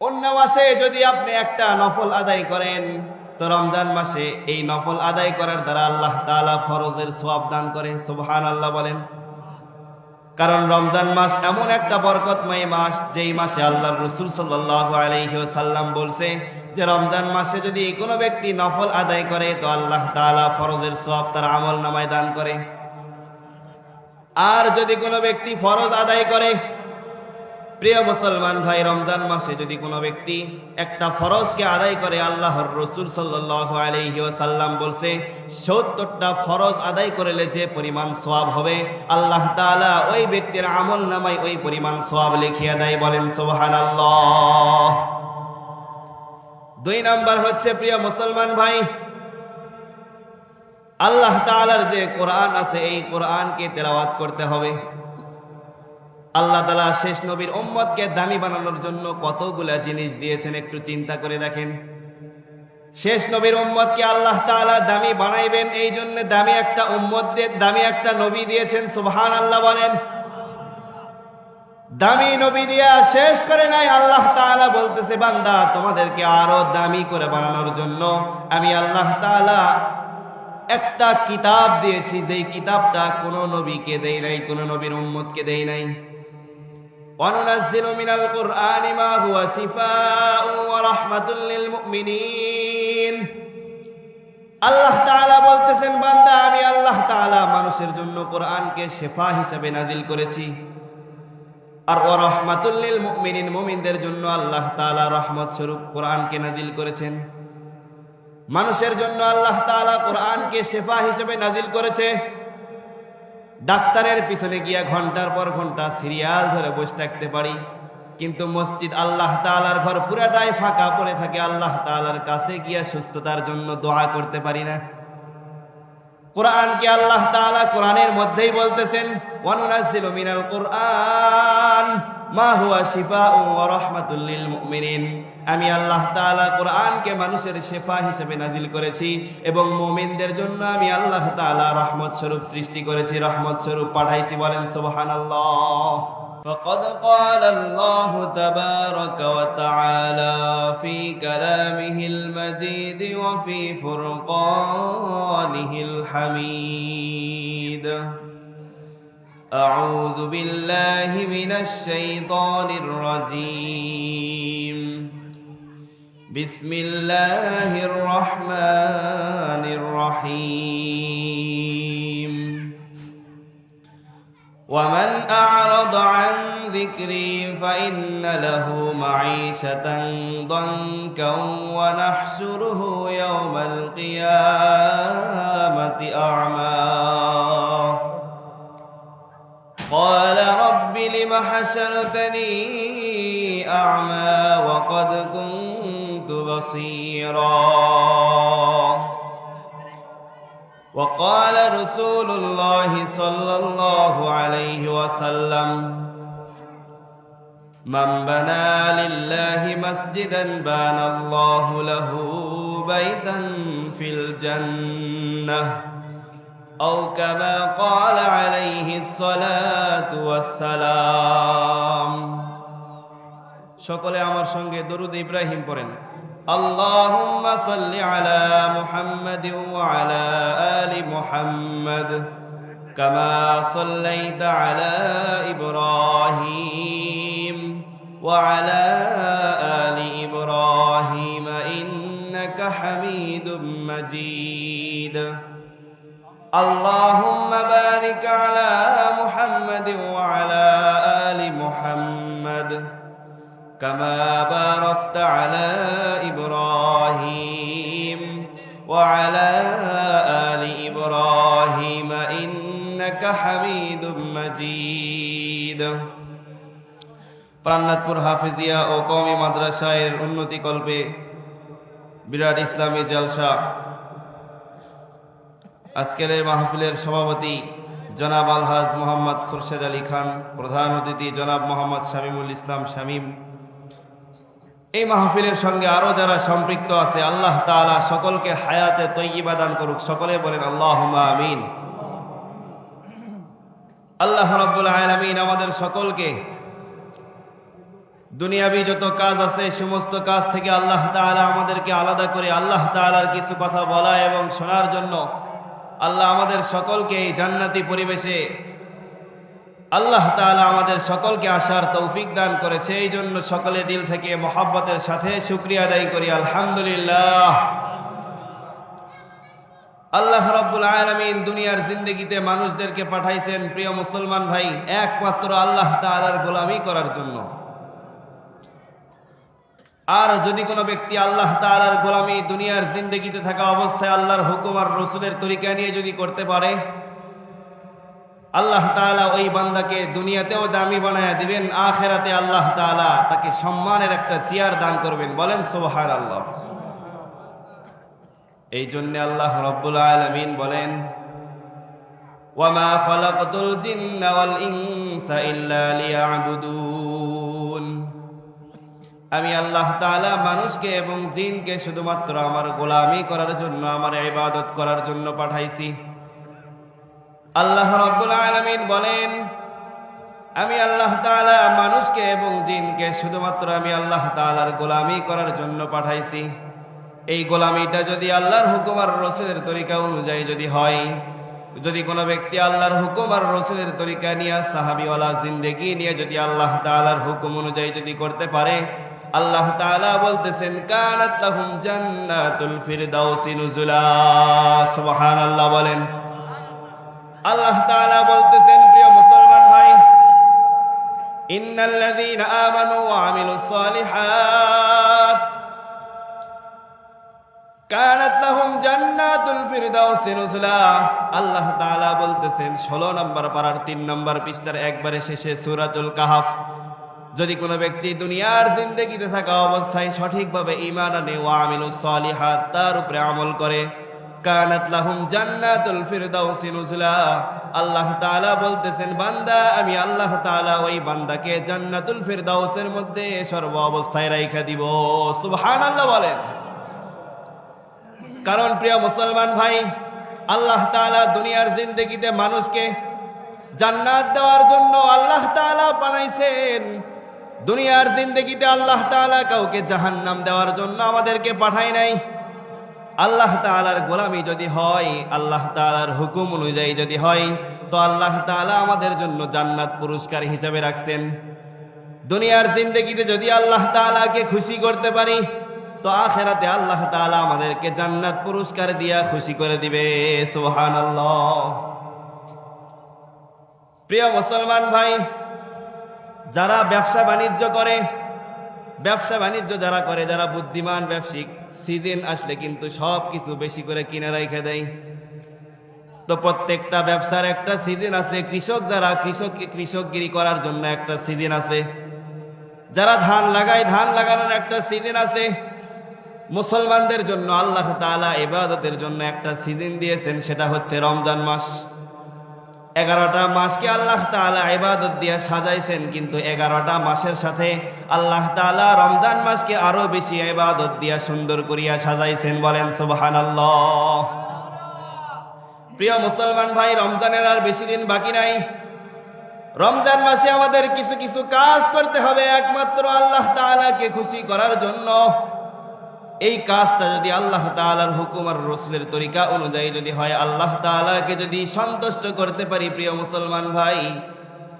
অন্য মাসে যদি আপনি একটা নফল আদায় করেন তো রমজান মাসে এই নফল আদায় করার দ্বারা আল্লাহ তাআলা ফরজের সওয়াব দান করে। সুবহানাল্লাহ বলেন। কারণ রমজান মাস এমন একটা বরকতময় মাস, যেই মাসে আল্লাহর রাসূল সাল্লাল্লাহু আলাইহি ওয়াসাল্লাম বলছে যে রমজান মাসে যদি কোনো ব্যক্তি নফল আদায় করে তো আল্লাহ তাআলা ফরজের সওয়াব তার আমলনামায় দান করে। আর যদি কোনো ব্যক্তি ফরজ আদায় করে, প্রিয় মুসলমান ভাই, রমজান মাসে যদি কোনো ব্যক্তি একটা ফরজকে আদায় করে, আল্লাহর রাসূল সাল্লাল্লাহু আলাইহি ওয়াসাল্লাম বলছে ৭০টা ফরজ আদায় করলে যে পরিমাণ সওয়াব হবে আল্লাহ তাআলা ওই ব্যক্তির আমলনামায় ওই পরিমাণ সওয়াব লিখিয়ে দেয়। বলেন সুবহানাল্লাহ। ২ নাম্বার হচ্ছে, প্রিয় মুসলমান ভাই, আল্লাহ তাআলার যে কোরআন আছে এই কোরআনকে তেলাওয়াত করতে হবে। আল্লাহ তাআলা শেষ নবীর উম্মতকে দামি বানানোর জন্য কতগুলা জিনিস দিয়েছেন, একটু চিন্তা করে দেখেন। শেষ নবীর উম্মতকে আল্লাহ তাআলা দামি বানাইবেন, এই জন্য দামি একটা উম্মতদের দামি একটা নবী দিয়েছেন। সুবহানাল্লাহ বলেন। দামি নবী দিয়া শেষ করে নাই, আল্লাহ তাআলা বলতেছে বান্দা তোমাদেরকে আরো দামি করে বানানোর জন্য আমি আল্লাহ তাআলা একটা কিতাব দিয়েছি, যেই কিতাবটা কোন নবীকে দেই নাই, কোন নবীর উম্মতকে দেই নাই। وَنُنَزِّلُ مِنَ الْقُرْآنِ مَا هُوَ شِفَاءٌ وَرَحْمَةٌ لِّلْمُؤْمِنِينَ। আল্লাহ তাআলা বলতেছেন বান্দা আমি আল্লাহ তাআলা মানুষের জন্য কোরআনকে শিফা হিসেবে নাজিল করেছি, আর ওয়া রাহমাতুল লিল মুমিনিন, মুমিনদের জন্য আল্লাহ তাআলা রহমত স্বরূপ কোরআনকে নাজিল করেছেন। মানুষের জন্য আল্লাহ তাআলা কোরআনকে শিফা হিসেবে নাজিল করেছে। ডাক্তারের পিছনে গিয়া ঘন্টার পর ঘন্টা সিরিয়াল ধরে বসে থাকতে পারি, কিন্তু মসজিদ আল্লাহ তাআলার ঘর পুরাটাই ফাঁকা পড়ে থাকে, আল্লাহ তাআলার কাছে গিয়া সুস্থতার জন্য দোয়া করতে পারি না। কোরআনকে আল্লাহ তাআলা কোরআনের মধ্যেই বলতেছেন ওয়ানুনাজ্জিলু মিনাল কুরআন মা হুয়া শিফাউন ওয়া রাহমাতুল লিল মুমিনিন। আমি আল্লাহ তাআলা কোরআনকে মানুষের শিফা হিসেবে নাজিল করেছি এবং মুমিনদের জন্য আমি আল্লাহ তাআলা রহমত স্বরূপ সৃষ্টি করেছি, রহমত স্বরূপ পাঠাইছি। বলেন সুবহানাল্লাহ। فقد قال الله تبارك وتعالى في كلامه المجيد وفي فرقانه الحميد. أعوذ بالله من الشيطان الرجيم. بسم الله الرحمن الرحيم. ومن أعرض عن ذكري فإن له معيشة ضنكا ونحشره يوم القيامة أعمى. قال رب لم حشرتني أعمى وقد كنت بصيرا. وقال رسول الله صلى الله عليه وسلم من بنى لله مسجدا بنى الله له بيتا في الجنة أو كما قال عليه الصلاة والسلام. সকলে আমার সঙ্গে দরুদ ইব্রাহিম পড়েন। اللهم صل على محمد وعلى آل محمد كما صليت على إبراهيم وعلى آل إبراهيم إنك حميد مجيد. اللهم بارك على محمد وعلى آل محمد كما باركت على إبراهيم وعلى آل إبراهيم إنك حميد مجيد. প্রাণনাথপুর হাফেজিয়া ও কওমি মাদ্রাসায়ের উন্নতি কল্পে বিরাট ইসলামী জলসা। আজকের এই মাহফিলের সভাপতি জনাব আলহাজ মোহাম্মদ খুরশেদ আলী খান, প্রধান অতিথি জনাব মোহাম্মদ শামীমুল ইসলাম শামীম। এই মাহফিলের সঙ্গে আরো যারা সম্পৃক্ত আছে আল্লাহ তাআলা সকলকে হায়াতে তয়্যিবা দান করুক। সকলে বলেন আল্লাহুম্মা আমিন। আল্লাহ রাব্বুল আলামিন আমাদের সকলকে দুনিয়াবি যত কাজ আছে সমস্ত কাজ থেকে আল্লাহ তাআলা আমাদেরকে আলাদা করে আল্লাহ তাআলার কিছু কথা বলা এবং শোনার জন্য আল্লাহ আমাদের সকলকে এই জান্নাতি পরিবেশে আল্লাহ তাআলা আমাদের সকলকে আসার তৌফিক দান করেছে। এই জন্য সকলে দিল থেকে মহব্বতের সাথে শুকরিয়া আদায় করি আলহামদুলিল্লাহ। আল্লাহ রাব্বুল আলামিন দুনিয়ার জিন্দেগিতে মানুষদেরকে পাঠাইছেন প্রিয় মুসলমান ভাই একমাত্র আল্লাহ তাআলার গোলামি করার জন্য। আর যদি কোনো ব্যক্তি আল্লাহ তাআলার গোলামি দুনিয়ার জিন্দেগিতে থাকা অবস্থায় আল্লাহর হুকুম আর রাসূলের তরিকা নিয়ে যদি করতে পারে, আল্লাহ তাআলা ওই বান্দাকে দুনিয়াতেও দামি বানায়া দিবেন, আখিরাতে আল্লাহ তাআলা তাকে সম্মানের একটা চেয়ার দান করবেন। বলেন সুবহানাল্লাহ। এই জন্য আল্লাহ রাব্বুল আলামিন বলেন, ওয়ামা খালাকতুল জিন্না ওয়াল ইনসা ইল্লা লিয়াবুদুন। আমি আল্লাহ তাআলা মানুষকে এবং জিনকে শুধুমাত্র আমার গোলামি করার জন্য, আমার ইবাদত করার জন্য পাঠাইছি। আল্লাহ রাব্বুল আলামিন বলেন, আমি আল্লাহ তাআলা মানুষকে এবং জিনকে শুধুমাত্র আমি আল্লাহ তাআলার গোলামি করার জন্য পাঠাইছি। এই গোলামিটা যদি আল্লাহর হুকুম আর রাসূলের তরিকা অনুযায়ী যদি হয়, যদি কোনো ব্যক্তি আল্লাহর হুকুম আর রাসূলের তরিকা নিয়ে সাহাবীওয়ালা জিন্দেগি নিয়ে যদি আল্লাহ তাআলার হুকুম অনুযায়ী যদি করতে পারে, আল্লাহ তাআলা বলতেছেন কানাত লাহুম জান্নাতুল ফিরদাউসি নুজুলা। সুবহানাল্লাহ বলেন। আল্লাহ তাআলা বলতেছেন প্রিয় মুসলমান ভাই, ইন্নাল্লাযীনা আমানু ওয়া আমিলুস সালিহাত কানাত লাহুম জান্নাতুল ফিরদাউসি নুজুলা। আল্লাহ তাআলা বলতেছেন 16 নম্বর পারার 3 নম্বর পৃষ্ঠার একবারে শেষে সূরাতুল কাহফ, যদি কোনো ব্যক্তি দুনিয়ার জিন্দেগিতে থাকা অবস্থায় সঠিকভাবে ঈমান আনে ওয়া আমিলুস সালিহাত, তার উপরে আমল করে, কানাত লাহুম জান্নাতুল ফিরদাউসি নুজুলা। আল্লাহ তাআলা বলতেছেন বান্দা আমি আল্লাহ তাআলা ওই বান্দাকে জান্নাতুল ফিরদাউসের মধ্যে সর্ব অবস্থায় রাইখা দিব। সুবহানাল্লাহ বলেন। কারণ প্রিয় মুসলমান ভাই, আল্লাহ তাআলা দুনিয়ার জিন্দেগিতে মানুষকে জান্নাত দেওয়ার জন্য আল্লাহ তাআলা বানাইছেন। দুনিয়ার জিন্দেগিতে আল্লাহ তাআলা কাউকে জাহান্নাম দেওয়ার জন্য আমাদেরকে পাঠায় নাই। আল্লাহ তাআলার গোলামি যদি হয়, আল্লাহ তাআলার হুকুম অনুযায়ী যদি হয়, তো আল্লাহ তাআলা আমাদের জন্য জান্নাত পুরস্কার হিসাবে রাখছেন। দুনিয়ার জিন্দেগিতে যদি আল্লাহ তাআলাকে খুশি করতে পারি, তো আখিরাতে আল্লাহ তাআলা আমাদেরকে জান্নাত পুরস্কার দিয়া খুশি করে দিবে। সুবহানাল্লাহ। প্রিয় মুসলমান ভাই, যারা ব্যবসা বাণিজ্য করে, ব্যবসা বাণিজ্য যারা করে, যারা বুদ্ধিমান ব্যবসায়িক, সিজন আসলে কিন্তু সব কিছু বেশি করে কিনে রেখে দেয়। তো প্রত্যেকটা ব্যবসার একটা সিজন আছে। কৃষক যারা কৃষকগিরি করার জন্য একটা সিজন আছে। যারা ধান লাগায় ধান লাগানোর একটা সিজন আছে। মুসলমানদের জন্য আল্লাহ তাআলা ইবাদতের জন্য একটা সিজন দিয়েছেন, সেটা হচ্ছে রমজান মাস। 11টা মাসকে আল্লাহ তাআলা ইবাদত দিয়ে সাজাইছেন, কিন্তু 11টা মাসের সাথে আল্লাহ তাআলা রমজান মাসকে আরো বেশি ইবাদত দিয়া সুন্দর করিয়া সাজাইছেন। বলেন সুবহানাল্লাহ। প্রিয় মুসলমান ভাই, রমজানের আর বেশি দিন বাকি নাই। রমজান মাসে আমাদের কিছু কিছু কাজ করতে হবে একমাত্র আল্লাহ তাআলাকে খুশি করার জন্য। এই কাজটা যদি আল্লাহ তাআলার হুকুম আর রাসূলের তরিকা অনুযায়ী যদি হয়, আল্লাহ তাআলাকে যদি সন্তুষ্ট করতে পারি, প্রিয় মুসলমান ভাই,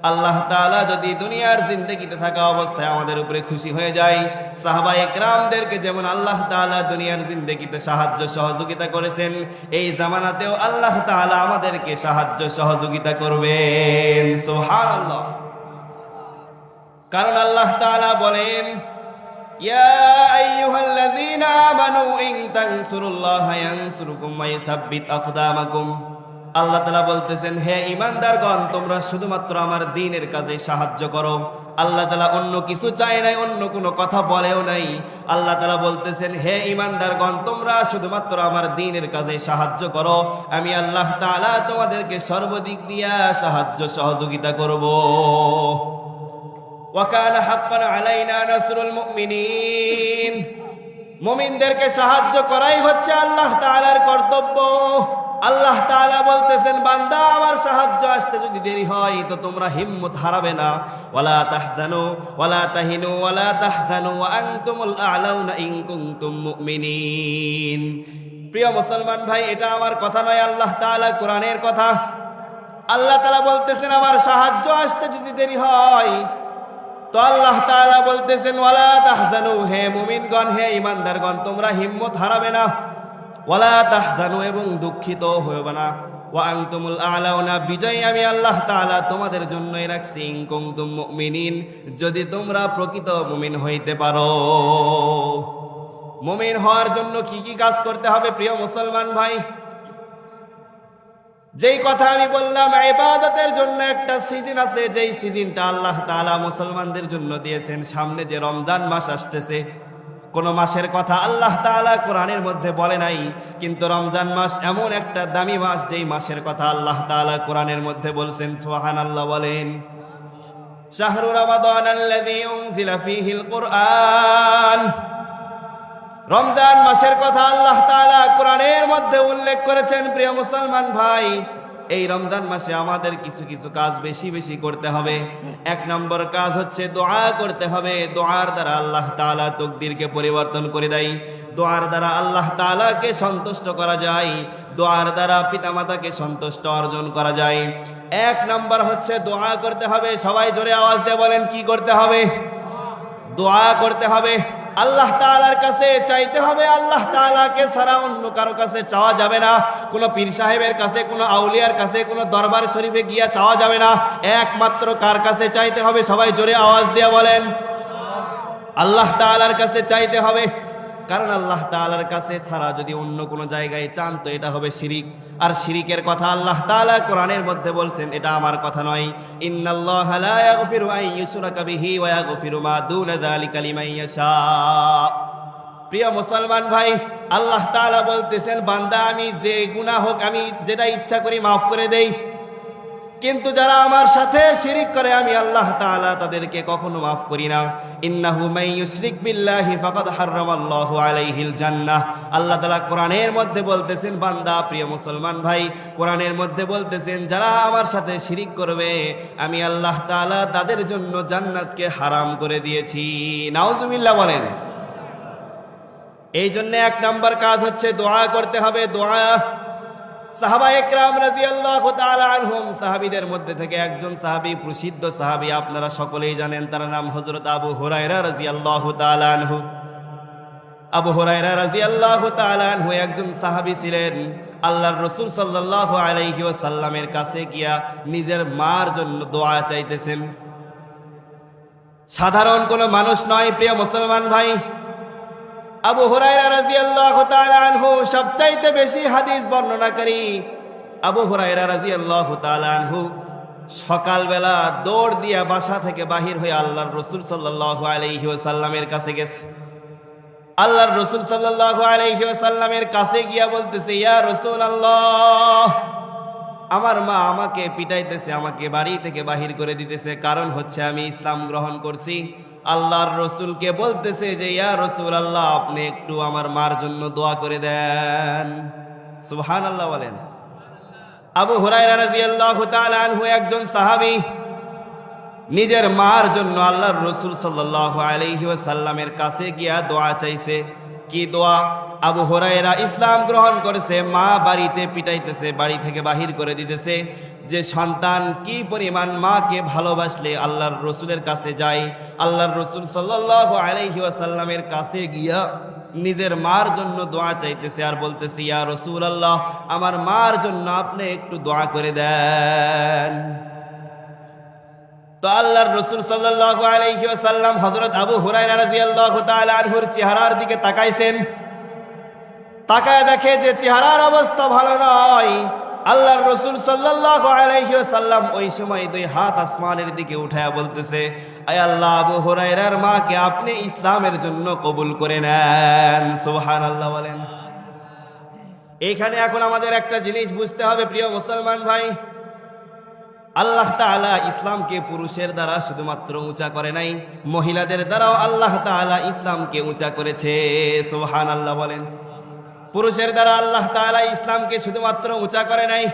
আল্লাহ তাআলা যদি দুনিয়ার জিন্দেগিতে থাকা অবস্থায় আমাদের উপরে খুশি হয়ে যায়, সাহাবায়ে কেরামদেরকে যেমন আল্লাহ তাআলা দুনিয়ার জিন্দেগিতে সাহায্য সহযোগিতা করেছেন, এই জামানাতেও আল্লাহ তাআলা আমাদেরকে সাহায্য সহযোগিতা করবেন। সুবহানাল্লাহ। কারণ আল্লাহ তাআলা বলেন, ইয়া আইয়ুহাল্লাযীনা আমানু ইন তানসুরুল্লাহা ইয়ানসুরকুম ওয়া ইউসাব্বিত আকদামাকুম। আল্লাহ তাআলা বলতেছেন, হে ঈমানদারগণ, তোমরা শুধুমাত্র আমার দ্বীনের কাজে সাহায্য করো। আল্লাহ তাআলা অন্য কিছু চায় নাই, অন্য কোনো কথা বলেও নাই। আল্লাহ তাআলা বলতেছেন, হে ঈমানদারগণ, তোমরা শুধুমাত্র আমার দ্বীনের কাজে সাহায্য করো, আমি আল্লাহ তাআলা তোমাদেরকে সর্বদিক দিয়া সাহায্য সহযোগিতা করব। ওয়াকানা হাক্কান আলাইনা নাসরুল মুমিনিন। মুমিনদেরকে সাহায্য করাই হচ্ছে আল্লাহ তাআলার কর্তব্য। আল্লাহ তাআলা বলতেছেন বান্দা আমার সাহায্য আসতে যদি দেরি হয় তো তোমরা হিম্মত হারাবে না, ওয়ালা তাহজানু ওয়ালা তাহিনু ওয়ালা তাহজানু ওয়া আনতুমুল আ'লাউনা ইন কুনতুম মুমিনিন। প্রিয় মুসলমান ভাই, এটা আমার কথা নয়, আল্লাহ তাআলা কোরআনের কথা। আল্লাহ তাআলা বলতেছেন আমার সাহায্য আসতে যদি দেরি হয় তো আল্লাহ তাআলা বলতেছেন ওয়ালা তাহজানু, হে মুমিনগণ, হে ঈমানদারগণ, তোমরা হিম্মত হারাবে না, ওয়ালা তাহজানু, এবং দুঃখিত হইবে না, ওয়া আনতুমুল আ'লাউনা, বিজয় আমি আল্লাহ তাআলা তোমাদের জন্যই রাখছি, ইন কুনতুম মুমিনিন, যদি তোমরা প্রকৃত মুমিন হইতে পারো। মুমিন হওয়ার জন্য কি কি কাজ করতে হবে প্রিয় মুসলমান ভাই? যেই কথা আমি বললাম, ইবাদতের জন্য একটা সিজন আছে, যেই সিজনটা আল্লাহ তাআলা মুসলমানদের জন্য দিয়েছেন। সামনে যে রমজান মাস আসতেছে, কোন মাসের কথা আল্লাহ তাআলা কোরআনের মধ্যে বলে নাই, কিন্তু রমজান মাস এমন একটা দামি মাস যেই মাসের কথা আল্লাহ তাআলা কোরআনের মধ্যে বলছেন। সুবহানাল্লাহ বলেন। শাহরু রমাদানাল্লাযী উনজিলা ফীহিল কুরআন, রমজান মাসের কথা আল্লাহ তাআলা কোরআনের মধ্যে উল্লেখ করেছেন। প্রিয় মুসলমান ভাই, এই রমজান মাসে আমাদের কিছু কিছু কাজ বেশি বেশি করতে হবে। এক নম্বর কাজ হচ্ছে দোয়া করতে হবে। দোয়ার দ্বারা আল্লাহ তাআলা তকদিরকে পরিবর্তন করে দেয়, দোয়ার দ্বারা আল্লাহ তাআলাকে সন্তুষ্ট করা যায়, দোয়ার দ্বারা পিতামাতাকে সন্তুষ্ট অর্জন করা যায়। এক নম্বর হচ্ছে দোয়া করতে হবে। সবাই জোরে আওয়াজ দিয়ে বলেন, কি করতে হবে? দোয়া করতে হবে। আল্লাহ তাআলার কাছে চাইতে হবে। আল্লাহ তাআলাকে ছাড়া অন্য কারো কাছে চাওয়া যাবে না। কোনো পীর সাহেবের কাছে, কোনো আউলিয়ার কাছে, কোনো দরবার শরীফে গিয়া চাওয়া যাবে না। একমাত্র কার কাছে চাইতে হবে? সবাই জোরে আওয়াজ দিয়ে বলেন, আল্লাহ তাআলার কাছে চাইতে হবে। কারণ আল্লাহ তাআলার কাছে ছাড়া যদি অন্য কোনো জায়গায় চান তো এটা হবে শিরিক। আর শিরিকের কথা আল্লাহ তাআলা কোরআনের মধ্যে বলছেন, এটা আমার কথা নয়। ইন্নাল্লাহা লা ইয়াগফিরু আন ইউশরাকা বিহি ওয়া ইয়াগফিরু মা দুনা যালিকা লিমান ইয়াশা। প্রিয় মুসলমান ভাই, আল্লাহ তাআলা বলতেছেন বান্দা আমি যে গুনাহ হোক আমি যেটা ইচ্ছা করি মাফ করে দেই, কিন্তু যারা আমার সাথে শিরিক করে আমি আল্লাহ তাআলা তাদেরকে কখনো মাফ করি না। ইন্নাহু মান ইউশরিক বিল্লাহি ফাকাদ হারামাল্লাহু আলাইহিল জান্নাহ। আল্লাহ তাআলা কোরআনের মধ্যে বলতেছেন বান্দা, প্রিয় মুসলমান ভাই, কোরআনের মধ্যে বলতেছেন যারা আমার সাথে শিরিক করবে আমি আল্লাহ তাআলা তাদের জন্য জান্নাতকে হারাম করে দিয়েছি। নাউজুবিল্লাহ বলেন। এই জন্য এক নাম্বার কাজ হচ্ছে দোয়া করতে হবে। দোয়া। সাহাবায়ে কেরাম রাদিয়াল্লাহু তাআলা আনহুম, সাহাবীদের মধ্যে থেকে একজন সাহাবী, প্রসিদ্ধ সাহাবী, আপনারা সকলেই জানেন, তার নাম হযরত আবু হুরায়রা রাদিয়াল্লাহু তাআলা আনহু। আবু হুরায়রা রাদিয়াল্লাহু তাআলা আনহু একজন সাহাবী ছিলেন। আল্লাহর রাসূল সাল্লাল্লাহু আলাইহি ওয়াসাল্লামের কাছে গিয়া নিজের মার জন্য দোয়া চাইতেছেন। সাধারণ কোনো মানুষ নয় প্রিয় মুসলমান ভাই। আবু হুরায়রা রাদিয়াল্লাহু তাআলা আনহু সবচাইতে বেশি হাদিস বর্ণনাকারী। আবু হুরায়রা রাদিয়াল্লাহু তাআলা আনহু সকালবেলা দৌড় দিয়া বাসা থেকে বাহির হয়ে আল্লাহর রাসূল সাল্লাল্লাহু আলাইহি ওয়াসাল্লামের কাছে গেছে। আল্লাহর রাসূল সাল্লাল্লাহু আলাইহি ওয়াসাল্লামের কাছে গিয়া বলতেছে, ইয়া রাসূলুল্লাহ, আমার মা আমাকে পিটাইতেছে, আমাকে বাড়ি থেকে বাহির করে দিতেছে, কারণ হচ্ছে আমি ইসলাম গ্রহণ করছি। আল্লাহর রসুলকে বলতেছে যে ইয়া রাসূলুল্লাহ, আপনি একটু আমার মার জন্য দোয়া করে দেন। সুবহানাল্লাহ বলেন। আবু হুরায়রা রাদিয়াল্লাহু তাআলা আনহু একজন সাহাবী, নিজের মার জন্য আল্লাহর রসুল সাল্লাল্লাহু আলাইহি ওয়াসাল্লামের কাছে গিয়া দোয়া চাইছে। কি দোয়া? আবু হুরায়রা ইসলাম গ্রহণ করেছে, মা বাড়িতে পিটাইতেছে, বাড়ি থেকে বাহির করে দিতেছে। যে সন্তান কি পরিমাণ মাকে ভালোবাসলে আল্লাহর রসুলের কাছে যায়, আল্লাহর রসুল সাল্লাল্লাহু আলাইহি ওয়াসাল্লামের কাছে গিয়া নিজের মার জন্য দোয়া চাইতেছে আর বলতেছে, ইয়া রাসূলুল্লাহ, আমার মার জন্য আপনি একটু দোয়া করে দেন। তো আল্লাহর রসুল সাল্লাল্লাহু আলাইহি ওয়াসাল্লাম হযরত আবু হুরায়রা রাদিয়াল্লাহু তাআলা আনহুর চেহারার দিকে তাকাইছেন। তাকায় দেখে যে চেহারার অবস্থা ভালো নয়। আল্লাহর রসুল সাল্লাল্লাহু আলাইহি ওয়াসাল্লাম ওই সময় দুই হাত আসমানের দিকে উঠায়া বলতেছে, আয় আল্লাহ, আবু হুরায়রার মাকে আপনি ইসলামের জন্য কবুল করে নেন। সুবহানাল্লাহ বলেন। এইখানে এখন আমাদের একটা জিনিস বুঝতে হবে প্রিয় মুসলমান ভাই, আল্লাহ তাআলা ইসলামকে পুরুষের দ্বারা শুধুমাত্র উঁচা করে নাই, মহিলাদের দ্বারাও আল্লাহ তাআলা ইসলামকে উঁচা করেছে। সুবহানাল্লাহ বলেন। পুরুষের দ্বারা আল্লাহ তাআলা ইসলামকে শুধুমাত্র উঁচা করে নাই,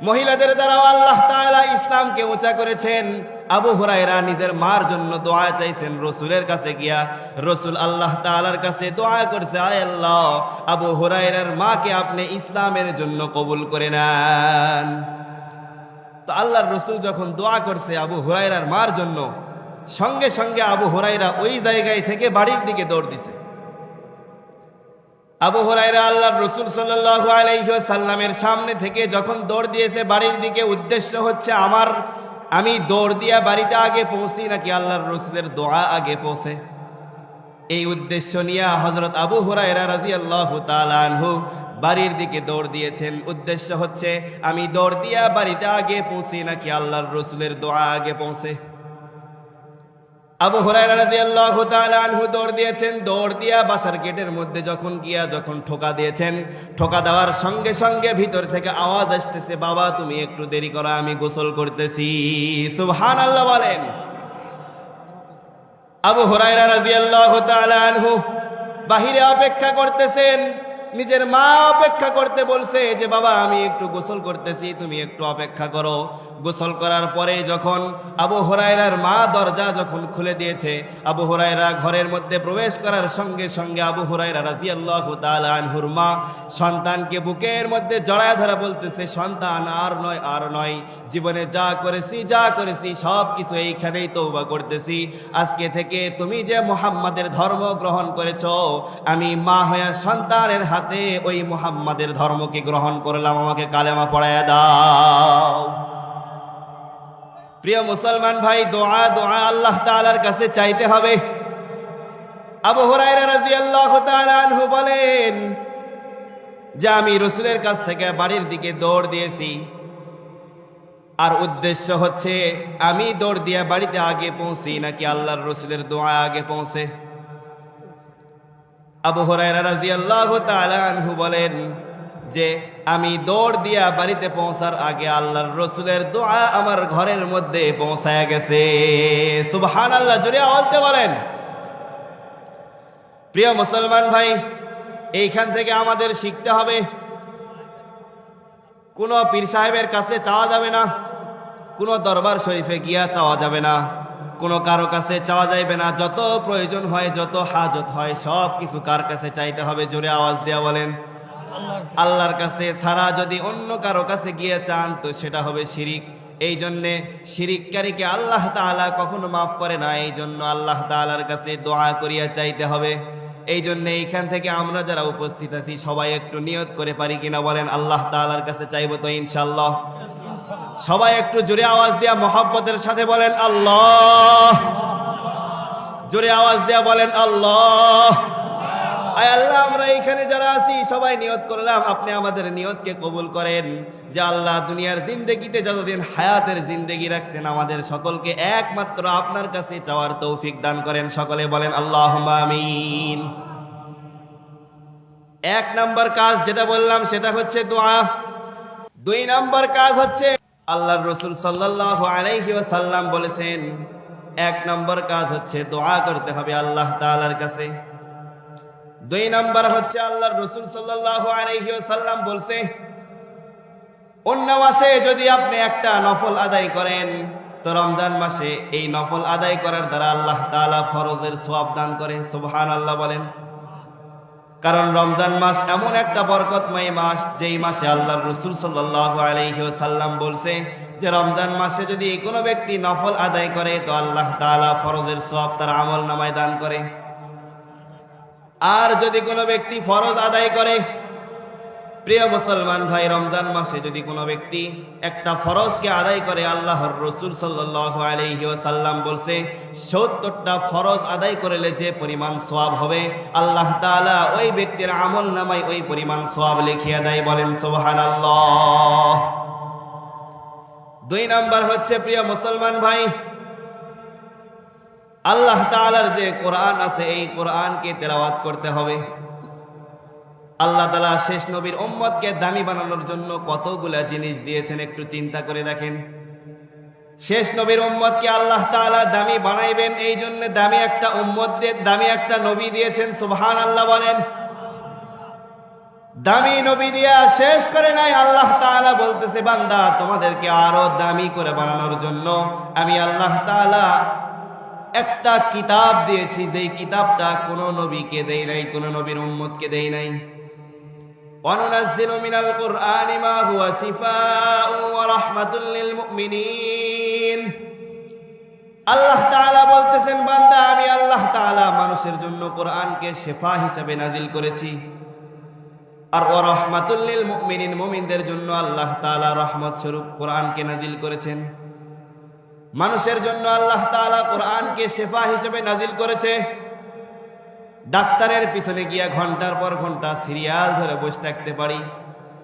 মহিলাদের দ্বারাও আল্লাহ তাআলা ইসলামকে উঁচা করেছেন। আবু হুরায়রা নিজের মার জন্য দোয়া চাইছেন রসুলের কাছে গিয়া, রসুল আল্লাহ তাআলার কাছে দোয়া করছে, আয় আল্লাহ, আবু হুরায়রার মাকে আপনি ইসলামের জন্য কবুল করে নেন। তো আল্লাহর রসুল যখন দোয়া করছে আবু হুরায়রার মার জন্য, সঙ্গে সঙ্গে আবু হুরায়রা ওই জায়গায় থেকে বাড়ির দিকে দৌড় দিছে। আবু হুরায়রা আল্লাহর রসুল সাল্লাল্লাহু আলাইহি ওয়াসাল্লামের সামনে থেকে যখন দৌড় দিয়েছে বাড়ির দিকে, উদ্দেশ্য হচ্ছে আমি দৌড় দিয়া বাড়িতে আগে পৌঁছি নাকি আল্লাহর রসুলের দোয়া আগে পৌঁছে, এই উদ্দেশ্য নিয়ে হযরত আবু হুরায়রা রাদিয়াল্লাহু তাআলা আনহু বাড়ির দিকে দৌড় দিয়েছেন। উদ্দেশ্য হচ্ছে আমি দৌড় দিয়া বাড়িতে আগে পৌঁছি নাকি আল্লাহর রসুলের দোয়া আগে পৌঁছে। আবু হুরায়রা রাদিয়াল্লাহু তাআলা আনহু দৌড় দিয়েছেন। দৌড় দিয়া বাসার গেটের মধ্যে যখন ঠোকা দিয়েছেন, ঠোকা দেওয়ার সঙ্গে সঙ্গে ভিতর থেকে আওয়াজ আসতেছে, বাবা তুমি একটু দেরি করো, আমি গোসল করতেছি। সুবহানাল্লাহ বলেন। আবু হুরায়রা রাদিয়াল্লাহু তাআলা আনহু বাহিরে অপেক্ষা করতেছেন, নিজের মা অপেক্ষা করতে বলছে যে বাবা আমি একটু গোসল করতেছি, তুমি একটু অপেক্ষা করো। গোসল করার পরে যখন আবু হুরায়রার মা দরজা যখন খুলে দিয়েছে, আবু হুরায়রা ঘরের মধ্যে প্রবেশ করার সঙ্গে সঙ্গে আবু হুরায়রা রাদিয়াল্লাহু তাআলা আনহুর মা সন্তানকে বুকের মধ্যে জড়ায় ধরে বলতেছে, সন্তান আর নয়, জীবনে যা করেছি সব কিছু এইখানেই তওবা করতেছি। আজকে থেকে তুমি যে মুহাম্মাদের ধর্ম গ্রহণ করেছো, আমি মা হয়ে সন্তানের হাতে ওই মুহাম্মাদের ধর্মকে গ্রহণ করলাম, আমাকে কালেমা পড়ায়া দাও। প্রিয় মুসলমান ভাই, দোয়া আল্লাহ তাআলার কাছে চাইতে হবে। আবু হুরায়রা রাদিয়াল্লাহু তাআলা আনহু বলেন যে আমি রসুলের কাছ থেকে বাড়ির দিকে দৌড় দিয়েছি, আর উদ্দেশ্য হচ্ছে আমি দৌড় দিয়া বাড়িতে আগে পৌঁছি নাকি আল্লাহর রসুলের দোয়া আগে পৌঁছে। আবু হুরায়রা রাদিয়াল্লাহু তাআলা আনহু বলেন যে আমি দৌড় দিয়া বাড়িতে পৌঁছার আগে আল্লাহর রসুলের দোয়া আমার ঘরের মধ্যে পৌঁছায়া গেছে। সুবহানাল্লাহ, জোরে আওয়াজ দিয়ে বলেন। প্রিয় মুসলমান ভাই, এইখান থেকে আমাদের শিখতে হবে, কোনো পীর সাহেবের কাছে চাওয়া যাবে না, কোনো দরবার শরীফে গিয়া চাওয়া যাবে না, কোনো কারো কাছে চাওয়া যাইবে না। যত প্রয়োজন হয়, যত হাজত হয়, সব কিছু কার কাছে চাইতে হবে? জোরে আওয়াজ দেয়া বলেন, আল্লাহর কাছে ছাড়া যদি অন্য কারো কাছে গিয়ে চান তো সেটা হবে শিরিক। এই জন্যে শিরিককারীকে আল্লাহ তাআলা কখনো মাফ করে না। এই জন্য আল্লাহ তাআলার কাছে দোয়া করিয়া চাইতে হবে। এই জন্যে এইখান থেকে আমরা যারা উপস্থিত আছি সবাই একটু নিয়ত করে পারি কিনা বলেন, আল্লাহ তাআলার কাছে চাইবো তো ইনশাআল্লাহ। সবাই একটু জোরে আওয়াজ দিয়া মহব্বতের সাথে বলেন আল্লাহ। জোরে আওয়াজ দিয়া বলেন আল্লাহ। আয় আল্লাহ, আমরা এইখানে যারা আছি সবাই নিয়ত করলাম, আপনি আমাদের নিয়তকে কবুল করেন যে আল্লাহ দুনিয়ার জিন্দেগিতে যতদিন হায়াতের জিন্দেগি রাখছেন আমাদের সকলকে একমাত্র আপনার কাছে চাওয়ার তৌফিক দান করেন। সকলে বলেন আল্লাহুম্মা আমিন। এক নাম্বার কাজ যেটা বললাম সেটা হচ্ছে দোয়া। দুই নাম্বার কাজ হচ্ছে আল্লাহর রাসূল সাল্লাল্লাহু আলাইহি ওয়াসাল্লাম বলেছেন, এক নাম্বার কাজ হচ্ছে দোয়া করতে হবে আল্লাহ তাআলার কাছে। দুই নাম্বার হচ্ছে আল্লাহর রাসূল সাল্লাল্লাহু আলাইহি ওয়াসাল্লাম বলছে, অন্য মাসে যদি আপনি একটা নফল আদায় করেন তো রমজান মাসে এই নফল আদায় করার দ্বারা আল্লাহ তাআলা ফরজের সওয়াব দান করে। সুবহানাল্লাহ বলেন। কারণ রমজান মাস এমন একটা বরকতময় মাস, যেই মাসে আল্লাহর রাসূল সাল্লাল্লাহু আলাইহি ওয়াসাল্লাম বলছে যে রমজান মাসে যদি কোনো ব্যক্তি নফল আদায় করে তো আল্লাহ তাআলা ফরজের সওয়াব তার আমলনামায় দান করে। আর যদি কোনো ব্যক্তি ফরজ আদায় করে, প্রিয় মুসলমান ভাই, রমজান মাসে যদি কোনো ব্যক্তি একটা ফরজকে আদায় করে, আল্লাহর রাসূল সাল্লাল্লাহু আলাইহি ওয়াসাল্লাম বলছে ৭০টা ফরজ আদায় করলে যে পরিমাণ সওয়াব হবে আল্লাহ তাআলা ওই ব্যক্তির আমলনামায় ওই পরিমাণ সওয়াব লিখিয়ে দেয়। বলেন সুবহানাল্লাহ। দুই নাম্বার হচ্ছে প্রিয় মুসলমান ভাই, আল্লাহ তাআলার যে কোরআন আছে এই কোরআনকে তেলাওয়াত করতে হবে। আল্লাহ তাআলা শেষ নবীর উম্মতকে দামি বানানোর জন্য কতগুলা জিনিস দিয়েছেন, একটু চিন্তা করে দেখেন। শেষ নবীর উম্মতকে আল্লাহ তাআলা দামি বানাইবেন, এই জন্য দামি একটা উম্মতদের দামি একটা নবী দিয়েছেন। সুবহানাল্লাহ বলেন। দামি নবী দিয়া শেষ করে নাই। আল্লাহ তাআলা বলতেছে, বান্দা তোমাদেরকে আরো দামি করে বানানোর জন্য আমি আল্লাহ তাআলা একটা কিতাব দিয়েছি, যেই কিতাবটা কোন নবীকে দেই নাই, কোন নবীর উম্মতকে দেই নাই। ওয়ানুনাজ্জিলু মিনাল কুরআনি মা হুয়া শিফাউন ওয়া রাহমাতুল লিল মুমিনিন। আল্লাহ তাআলা বলতেছেন, বান্দা আমি আল্লাহ তাআলা মানুষের জন্য কোরআনকে শিফা হিসেবে নাজিল করেছি, আর ওয়া রাহমাতুল লিল মুমিনিন, মুমিনদের জন্য আল্লাহ তাআলা রহমত স্বরূপ কোরআনকে নাজিল করেছেন। মানুষের জন্য আল্লাহ তাআলা কোরআনকে শিফা হিসেবে নাজিল করেছে। ডাক্তারের পিছনে গিয়া ঘন্টার পর ঘন্টা সিরিয়াল ধরে বসে থাকতে পারি,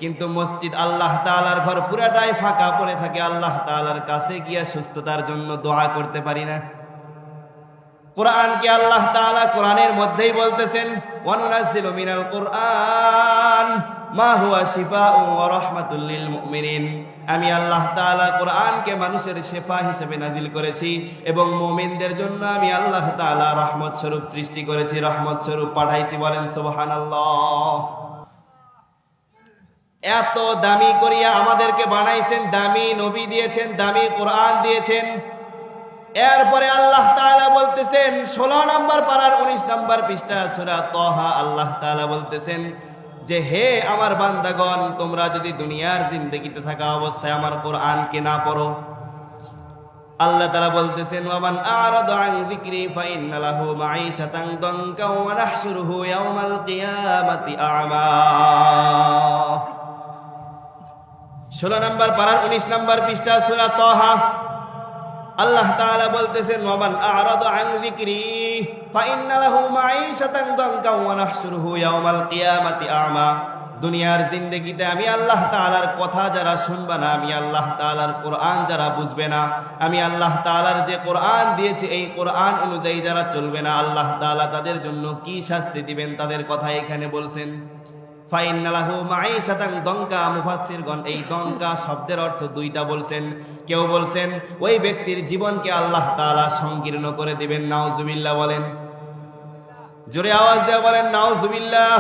কিন্তু মসজিদ আল্লাহ তাআলার ঘর পুরাটাই ফাঁকা পড়ে থাকে, আল্লাহ তাআলার কাছে গিয়া সুস্থতার জন্য দোয়া করতে পারি না। কোরআনকে আল্লাহ তাআলা কোরআনের মধ্যেই বলতেছেন, ওয়ানুনাজ্জিলু মিনাল কুরআন মা হুয়া শিফাউন ওয়া রাহমাতুল লিল মুমিনিন। আমি আল্লাহ তাআলা কোরআনকে মানুষের শিফা হিসেবে নাজিল করেছি এবং মুমিনদের জন্য আমি আল্লাহ তাআলা রহমত স্বরূপ সৃষ্টি করেছি, রহমত স্বরূপ পাঠাইছি। বলেন সুবহানাল্লাহ। এত দামি করিয়া আমাদেরকে বানাইছেন, দামি নবী দিয়েছেন, দামি কোরআন দিয়েছেন। এরপরে আল্লাহ তাআলা বলতেছেন 16 নম্বর পারার 19 নম্বর পৃষ্ঠা সূরা তাহা, আল্লাহ তাআলা বলতেছেন যে হে আমার বান্দাগণ, তোমরা যদি দুনিয়ার জিন্দেগিতে থাকা অবস্থায় আমার কোরআনকে না পড়ো, আল্লাহ তাআলা বলতেছেন ওয়ামান আরাদা আন যিকরি ফাইন্না লাহু মাঈশাতান দানকা ওয়া নাহশুরুহু ইয়াওমাল কিয়ামাতি আ'মা। 16 নম্বর পারার 19 নম্বর পৃষ্ঠা সূরা তাহা, আল্লাহ তাআলা বলতেছেন ওয়ামান আরাদা আন যিকরি ফাইন্না লাহু মাঈশাতান দানকা ওয়া নাহশুরুহু ইয়াওমাল কিয়ামাতি আ'মা। দুনিয়ার জিন্দেগিতে আমি আল্লাহ তাআলার কথা যারা শুনবে না, আমি আল্লাহ তাআলার কোরআন যারা বুঝবে না, আমি আল্লাহ তাআলার যে কোরআন দিয়েছি এই কোরআন অনুযায়ী যারা চলবে না, আল্লাহ তাআলা তাদের জন্য কি শাস্তি দিবেন তাদের কথা এখানে বলছেন। ফাইন্না লাহু মাঈশাতান দানকা, মুফাসসিরগণ এই দানকা শব্দের অর্থ দুইটা বলছেন। কেউ বলছেন ওই ব্যক্তির জীবনকে আল্লাহ তাআলা সংকীর্ণ করে দিবেন। নাউজুবিল্লাহ বলেন, জোরে আওয়াজ দিয়ে বলেন নাউজুবিল্লাহ।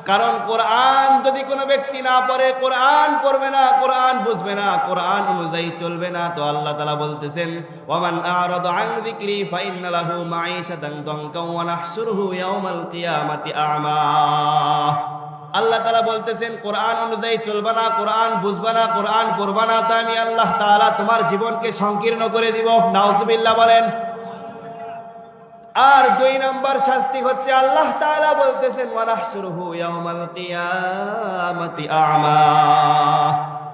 কারণ কোরআন যদি কোনো ব্যক্তি না পড়ে, কোরআন পড়বে না, কোরআন বুঝবে না, কোরআন অনুযায়ী চলবে না, তো আল্লাহ তাআলা বলতেছেন ওয়ামান আরাদা আন যিকরি ফাইন্না লাহু মাঈশাতান দানকা ওয়া নাহশুরুহু ইয়াওমাল কিয়ামাতি আ'মা। আল্লাহ তাআলা বলতেছেন কোরআন অনুযায়ী চলবে না, কোরআন বুঝবে না, কোরআন পড়বে না, তো আমি আল্লাহ তাআলা তোমার জীবনকে সংকীর্ণ করে দিব। নাউজুবিল্লাহ বলেন। আর 2 নম্বর শাস্তি হচ্ছে আল্লাহ তাআলা বলতেছেন ওয়া নাহশুরুহু ইয়াওমাল কিয়ামাতি আ'মা।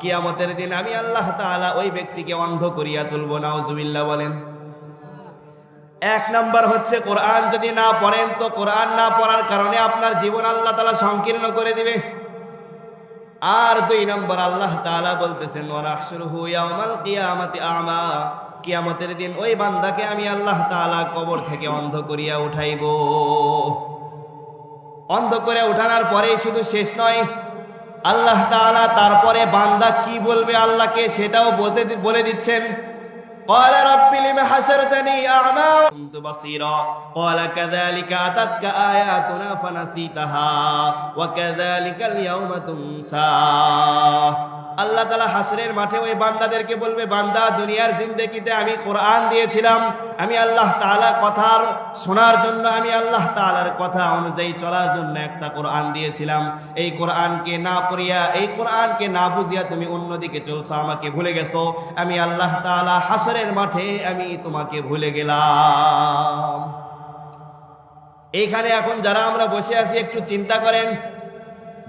কিয়ামতের দিন আমি আল্লাহ তাআলা ওই ব্যক্তিকে অন্ধ করিয়া তুলব। নাউজুবিল্লাহ বলেন। 1 নম্বর হচ্ছে কোরআন যদি না পড়েন, তো কোরআন না পড়ার কারণে আপনার জীবন আল্লাহ তাআলা সংকীর্ণ করে দিবে। আর 2 নম্বর আল্লাহ তাআলা বলতেছেন ওয়া নাহশুরুহু ইয়াওমাল কিয়ামাতি আ'মা। কিয়ামতের দিন ওই বান্দাকে আমি আল্লাহ তাআলা কবর থেকে অন্ধ করিয়া উঠাইব। অন্ধ করে উঠানোর পরেই শুধু শেষ নয়, আল্লাহ তাআলা তারপরে বান্দা কি বলবে আল্লাহকে সেটাও বলে দিচ্ছেন। قال رب لم حشرتني أعمى وكنت بصيرا قال كذلك أتتك آياتنا فنسيتها وكذلك اليوم تنسى। আল্লাহ তাআলা হাসরের মাঠে ওই বান্দাদেরকে বলবে, বান্দা দুনিয়ার জিন্দেগিতে আমি কোরআন দিয়েছিলাম, আমি আল্লাহ তাআলার কথার শোনার জন্য, আমি আল্লাহ তাআলার কথা অনুযায়ী চলার জন্য একটা কোরআন দিয়েছিলাম। এই কোরআনকে না পড়িয়া, এই কোরআনকে না বুঝিয়া তুমি অন্যদিকে চলছো, আমাকে ভুলে গেছো। আমি আল্লাহ তাআলা হাসরের মাঠে আমি তোমাকে ভুলে গেলাম। এইখানে এখন যারা আমরা বসে আছি একটু চিন্তা করেন,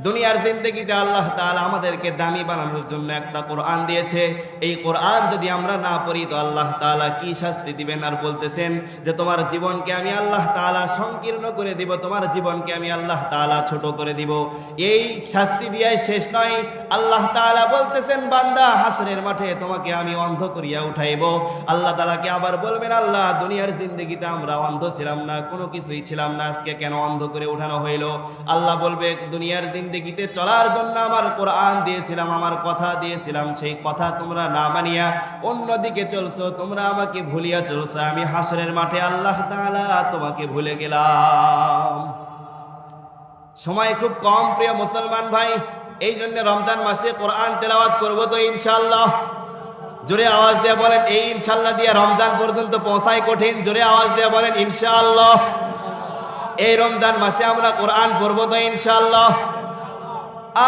দুনিয়ার জিন্দেগিতে আল্লাহ তাআলা আমাদেরকে দামি বানানোর জন্য একটা কোরআন দিয়েছে। এই কোরআন যদি আমরা না পড়ি তো আল্লাহ তাআলা কি শাস্তি দিবেন। আর বলতেছেন যে তোমার জীবনকে আমি আল্লাহ তাআলা সংকীর্ণ করে দিব, তোমার জীবনকে আমি আল্লাহ তাআলা ছোট করে দিব। এই শাস্তি দিয়াই শেষ নয়, আল্লাহ তাআলা বলতেছেন বান্দা হাসরের মাঠে তোমাকে আমি অন্ধ করিয়া উঠাইব। আল্লাহ তাআলাকে আবার বলবেন, আল্লাহ দুনিয়ার জিন্দেগিতে আমরা অন্ধ ছিলাম না, কোনো কিছুই ছিলাম না, আজকে কেন অন্ধ করে উঠানো হইল? আল্লাহ বলবে, দুনিয়ার জিন্দেগিতে চলার জন্য আমার কোরআন দিয়েছিলাম, আমার কথা দিয়েছিলাম, সেই কথা তোমরা না মানিয়া অন্যদিকে চলছো, তোমরা আমাকে ভুলিয়া চলছো। আমি হাসরের মাঠে আল্লাহ তাআলা তোমাকে ভুলে গেলাম। সময় খুব কম প্রিয় মুসলমান ভাই, এই জন্য রমজান মাসে কোরআন তেলাওয়াত করব তো ইনশাআল্লাহ। জোরে আওয়াজ দিয়ে বলেন, এই ইনশাআল্লাহ দিয়ে রমজান পর্যন্ত পৌঁছায় কঠিন। জোরে আওয়াজ দিয়ে বলেন ইনশাআল্লাহ। এই রমজান মাসে আমরা কোরআন পড়ব তো ইনশাআল্লাহ।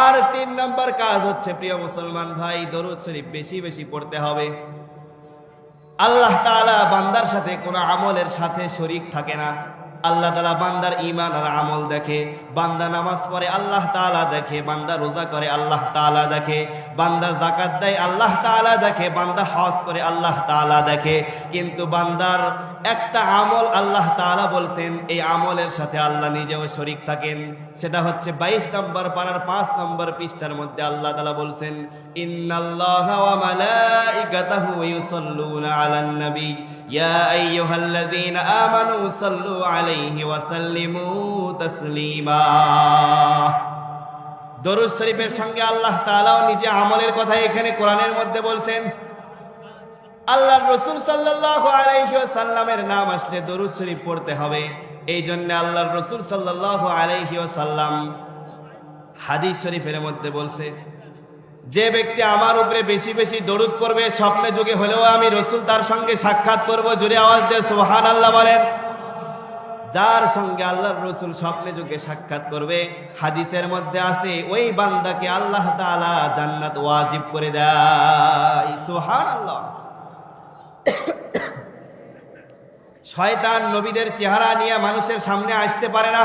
আর 3 নম্বর কাজ হচ্ছে প্রিয় মুসলমান ভাই, দরুদ শরীফ বেশি বেশি পড়তে হবে। আল্লাহ তাআলা বান্দার সাথে কোনো আমলের সাথে শরীক থাকে না। আল্লাহ তাআলা বান্দার ঈমান আর আমল দেখে। বান্দা নামাজ পড়ে আল্লাহ তাআলা দেখে, বান্দা রোজা করে আল্লাহ তাআলা দেখে, বান্দা যাকাত দেয় আল্লাহ তাআলা দেখে, বান্দা হজ করে আল্লাহ তাআলা দেখে। কিন্তু বান্দার একটা আমল আল্লাহ তাআলা বলছেন, এই আমলের সাথে আল্লাহ নিজেও শরীক থাকেন। সেটা হচ্ছে 22 নম্বর পারার 5 নম্বর পৃষ্ঠার মধ্যে আল্লাহ তাআলা বলছেন, ইন্নাল্লাহা ওয়া মালাইকাতাহু ইউসাল্লুনা আলান নবী ইয়া আইয়ুহাল্লাযীনা আমানু সাল্লু আলাইহি ওয়া সাল্লিমু তাসলিমা। দরুদ শরীফের সঙ্গে আল্লাহ তাআলাও নিজে আমলের কথা এখানে কোরআনের মধ্যে বলছেন। আল্লাহর রাসূল সাল্লাল্লাহু আলাইহি ওয়াসাল্লামের নাম আসলে দরুদ শরীফ পড়তে হবে। এই জন্য আল্লাহর রাসূল সাল্লাল্লাহু আলাইহি ওয়াসাল্লাম হাদিস শরীফের মধ্যে বলছে, যে ব্যক্তি আমার উপরে বেশি বেশি দরুদ পড়বে, স্বপ্নে যুগে হলেও আমি রাসূল তার সঙ্গে সাক্ষাৎ করব। জোরে আওয়াজ দিয়ে সুবহানাল্লাহ বলেন। যার সঙ্গে আল্লাহর রাসূল স্বপ্নে যুগে সাক্ষাৎ করবে, হাদিসের মধ্যে আছে ওই বান্দাকে আল্লাহ তাআলা জান্নাত ওয়াজিব করে দেয়। সুবহানাল্লাহ। শয়তান নবীদের চেহারা নিয়ে মানুষের সামনে আসতে পারে না।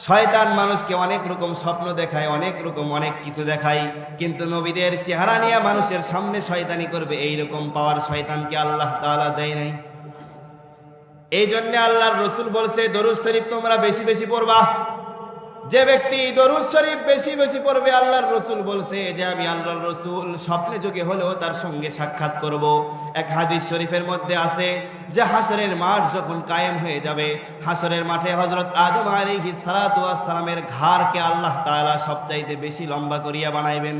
শয়তান মানুষকে অনেক রকম স্বপ্ন দেখায়, অনেক রকম অনেক কিছু দেখায়, কিন্তু নবীদের চেহারা নিয়ে মানুষের সামনে শয়তানি করবে এই রকম পাওয়ার শয়তানকে আল্লাহ তাআলা দেয় নাই। এই জন্য আল্লাহর রাসূল বলছে, দরুদ শরীফ তোমরা বেশি বেশি পড়বা। যে ব্যক্তি দরুদ শরীফ বেশি বেশি পড়বে, আল্লাহর রাসূল বলছে যে আমি আল্লাহর রাসূল স্বপ্নে যোগে হলেও তার সঙ্গে সাক্ষাৎ করব। এক হাদিস শরীফের মধ্যে আছে যে হাসরের মাঠ যখন কায়েম হয়ে যাবে, হাসরের মাঠে হযরত আদম আলাইহিস সালাতু ওয়াস সালামের ঘাড়কে আল্লাহ তাআলা সবচাইতে বেশি লম্বা করিয়া বানাইবেন।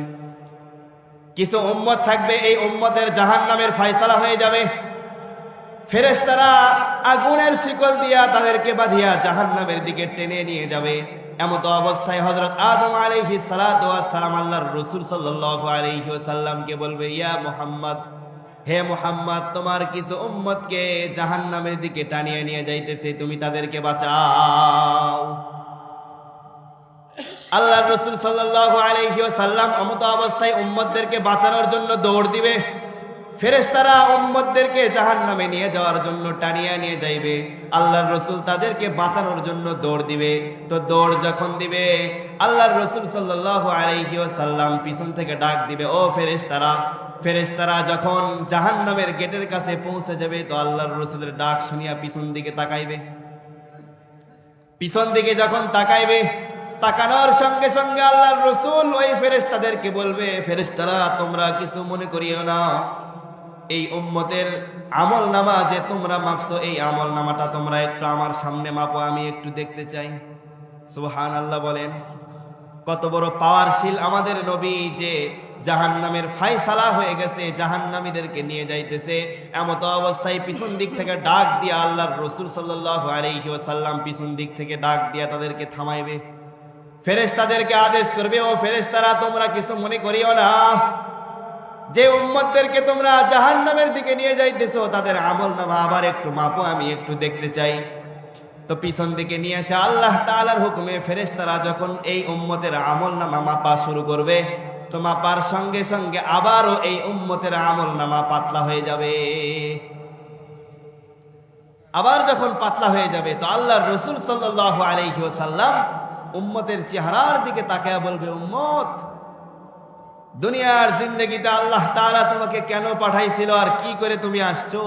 কিছু উম্মত থাকবে, এই উম্মতের জাহান্নামের ফয়সালা হয়ে যাবে। ফেরেশতারা আগুনের শিকল দিয়া তাদেরকে বাঁধিয়া জাহান্নামের দিকে টেনে নিয়ে যাবে। এমত অবস্থায় হযরত আদম আলাইহিস সালাতু ওয়াস সালাম আল্লাহর রাসূল সাল্লাল্লাহু আলাইহি ওয়াসাল্লামকে বলবে, ইয়া মুহাম্মদ, হে মুহাম্মদ, তোমার কিছু উম্মতকে জাহান্নামের দিকে টানিয়ে নিয়ে যাইতেছে, তুমি তাদেরকে বাঁচাও। আল্লাহর রাসূল সাল্লাল্লাহু আলাইহি ওয়াসাল্লাম এমত অবস্থায় উম্মতদেরকে বাঁচানোর জন্য দৌড় দিবে। ফেরেশতারা উম্মতদেরকে জাহান্নামে নিয়ে যাওয়ার জন্য টানিয়ে নিয়ে যাইবে, আল্লাহর রাসূল তাদেরকে বাঁচানোর জন্য দৌড় দিবে। তো দৌড় যখন দিবে, আল্লাহর রাসূল সাল্লাল্লাহু আলাইহি ওয়াসাল্লাম পিছন থেকে ডাক দিবে, ও ফেরেশতারা। ফেরেশতারা যখন জাহান্নামের গেটের কাছে পৌঁছে যাবে, তো আল্লাহর রাসূলের ডাক শুনিয়া পিছন দিকে তাকাইবে। পিছন দিকে যখন তাকাইবে, তাকানোর সঙ্গে সঙ্গে আল্লাহর রাসূল ওই ফেরেশতাদেরকে বলবে, ফেরেশতারা তোমরা কিছু মনে করিও না, এই উম্মতের আমল নামা যে তোমরা মাপছো, এই আমল নামাটা তোমরা একটু আমার সামনে মাপো, আমি একটু দেখতে চাই। সুবহানাল্লাহ বলেন। কত বড় পাওয়ারশীল আমাদের নবী, যে জাহান্নামের ফয়সালা হয়ে গেছে, জাহান্নামীদেরকে নিয়ে যাইতেছে। এমত অবস্থায় পিছন দিক থেকে ডাক দিয়া আল্লাহর রাসূল সাল্লাল্লাহু আলাইহি ওয়াসাল্লাম পিছন দিক থেকে ডাক দিয়া তাদেরকে থামাইবে। ফেরেশতাদেরকে আদেশ করবে, ও ফেরেশতারা তোমরা কিছু মনে করিও না, যে উম্মতদেরকে তোমরা জাহান্নামের দিকে নিয়ে যাইতেছো, তাদের আমল নামা আবার একটু মাপো, আমি একটু দেখতে চাই। তো পিছন দিকে নিয়ে এসে আল্লাহ তাআলার হুকুমে ফেরেশতারা যখন এই উম্মতের আমল নামা মাপা শুরু করবে, তো মাপার সঙ্গে সঙ্গে আবারও এই উম্মতের আমল নামা পাতলা হয়ে যাবে। আবার যখন পাতলা হয়ে যাবে, তো আল্লাহর রাসূল সাল্লাল্লাহু আলাইহি ওয়াসাল্লাম উম্মতের চেহারার দিকে তাকায়া বলবে, উম্মত, দুনিয়ার জিন্দেগিতে আল্লাহ তাআলা তোমাকে কেন পাঠাইছিল আর কি করে তুমি আসছো?